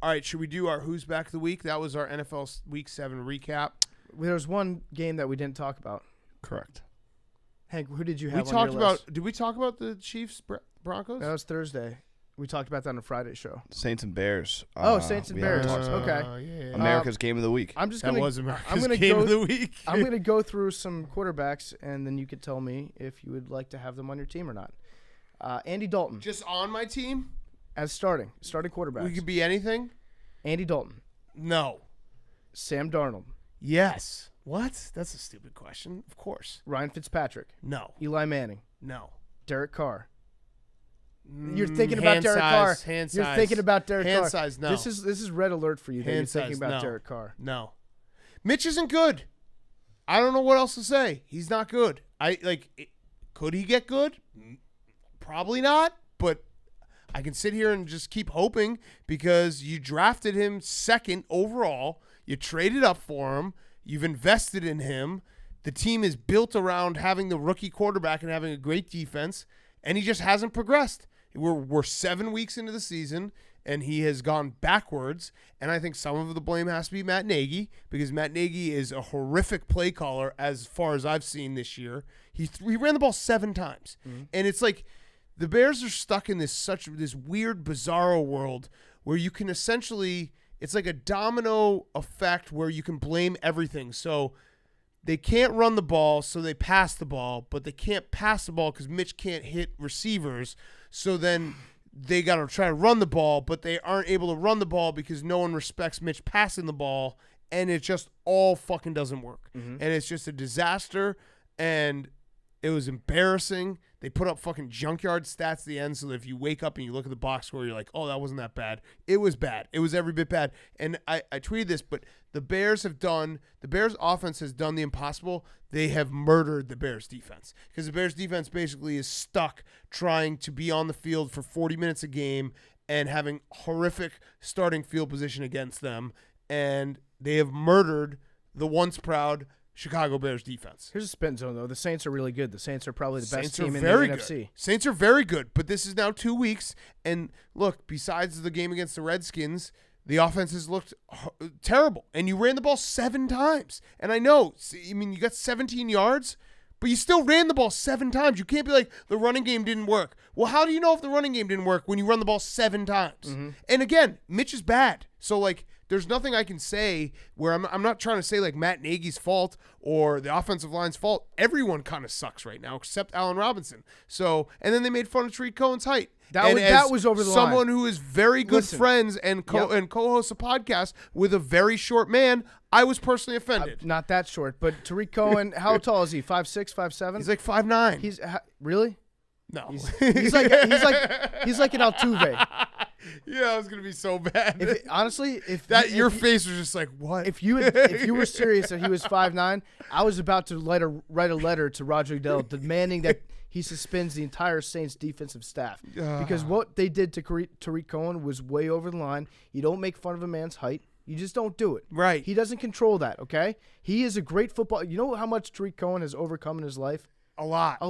All right, should we do our Who's Back of the Week? That was our NFL Week 7 recap. There was one game that we didn't talk about. Correct. Hank, who did you have on your list? Did we talk about the Chiefs Broncos? That was Thursday. We talked about that on the Friday show. Saints and Bears. Saints and Bears. Okay. Yeah. America's Game of the Week. I'm just That gonna. was America's Game of the Week. I'm gonna go through some quarterbacks, and then you could tell me if you would like to have them on your team or not. Andy Dalton Just on my team? as starting quarterback. We could be anything? Andy Dalton, No. Sam Darnold, Yes. What? That's a stupid question. Of course. Ryan Fitzpatrick, No. Eli Manning, No. Derek Carr. You're thinking about Derek Carr. Hand You're size. thinking about Derek Carr. Hand size, no. This is red alert for you that Hand you're thinking size, about no. Derek Carr. No. Mitch isn't good. I don't know what else to say. He's not good. Could he get good? Probably not, but I can sit here and just keep hoping because you drafted him second overall. You traded up for him. You've invested in him. The team is built around having the rookie quarterback and having a great defense, and he just hasn't progressed. We're 7 weeks into the season, and he has gone backwards. And I think some of the blame has to be Matt Nagy because Matt Nagy is a horrific play caller as far as I've seen this year. He ran the ball 7 times, and it's like the Bears are stuck in this weird, bizarro world where you can essentially it's like a domino effect where you can blame everything. So they can't run the ball, so they pass the ball, but they can't pass the ball because Mitch can't hit receivers. So then they got to try to run the ball, but they aren't able to run the ball because no one respects Mitch passing the ball, and it just all fucking doesn't work. And it's just a disaster, and it was embarrassing. They put up fucking junkyard stats at the end so that if you wake up and you look at the box score, you're like, oh, that wasn't that bad. It was bad. It was every bit bad. And I tweeted this, but the Bears offense has done the impossible. They have murdered the Bears defense because the Bears defense basically is stuck trying to be on the field for 40 minutes a game and having horrific starting field position against them. And they have murdered the once proud Chicago Bears defense. Here's a spin zone, though. The Saints are really good. The Saints are probably the best team in the NFC. Saints are very good, but this is now 2 weeks. And look, besides the game against the Redskins, the offense has looked terrible. And you ran the ball 7 times. And I know, you got 17 yards, but you still ran the ball 7 times. You can't be like, the running game didn't work. Well, how do you know if the running game didn't work when you run the ball 7 times? And again, Mitch is bad. So, there's nothing I can say where I'm not trying to say Matt Nagy's fault or the offensive line's fault. Everyone kind of sucks right now except Allen Robinson. So, and then they made fun of Tariq Cohen's height. That was over the line. Someone who is very good friends and co-hosts a podcast with a very short man, I was personally offended. Not that short, but Tariq Cohen, how tall is he? 5'6", 5'7"? He's 5'9". He's really? No. He's like an Altuve. Yeah, I was gonna be so bad. Honestly, your face was just like, what? If you were serious that he was 5'9", I was about to write a letter to Roger Goodell demanding that he suspends the entire Saints defensive staff because what they did to Tariq Cohen was way over the line. You don't make fun of a man's height. You just don't do it. Right. He doesn't control that. Okay. He is a great football. You know how much Tariq Cohen has overcome in his life? A lot.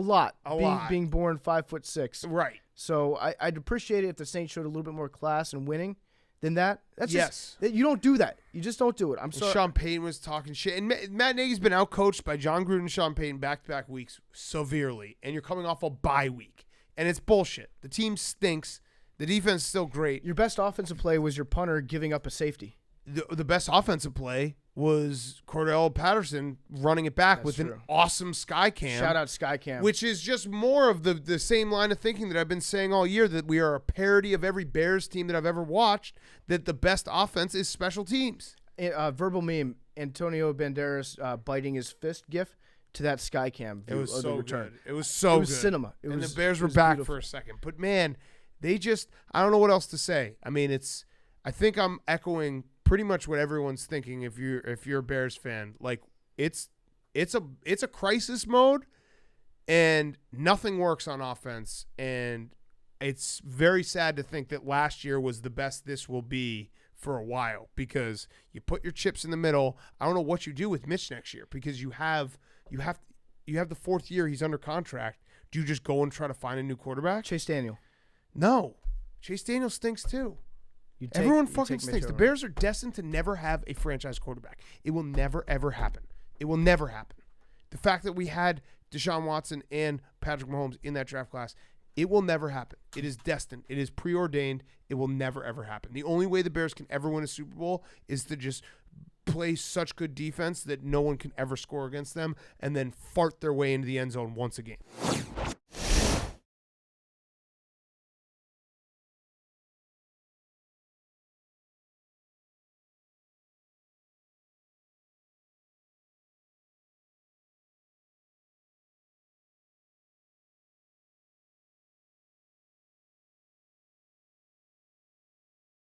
Being born 5'6". Right. So I'd appreciate it if the Saints showed a little bit more class and winning than that. That's yes. You don't do that. You just don't do it. I'm sorry. Sean Payton was talking shit. And Matt Nagy's been outcoached by John Gruden and Sean Payton back-to-back weeks severely. And you're coming off a bye week. And it's bullshit. The team stinks. The defense is still great. Your best offensive play was your punter giving up a safety. The best offensive play was Cordell Patterson running it back with an awesome sky cam. Shout out sky cam. Which is just more of the same line of thinking that I've been saying all year, that we are a parody of every Bears team that I've ever watched, that the best offense is special teams. Verbal meme, Antonio Banderas biting his fist gif to that sky cam. It was so return. good. It was so good. It was cinema. And the Bears were back beautiful. For a second. But, man, I don't know what else to say. I think I'm echoing pretty much what everyone's thinking if you're a Bears fan. It's a crisis mode and nothing works on offense, and it's very sad to think that last year was the best this will be for a while because you put your chips in the middle. I don't know what you do with Mitch next year because you have the 4th year he's under contract. Do you just go and try to find a new quarterback? Chase Daniel. No. Chase Daniel stinks too. Everyone fucking stinks. The Bears are destined to never have a franchise quarterback. It will never, ever happen. It will never happen. The fact that we had Deshaun Watson and Patrick Mahomes in that draft class, it will never happen. It is destined. It is preordained. It will never, ever happen. The only way the Bears can ever win a Super Bowl is to just play such good defense that no one can ever score against them and then fart their way into the end zone once a game.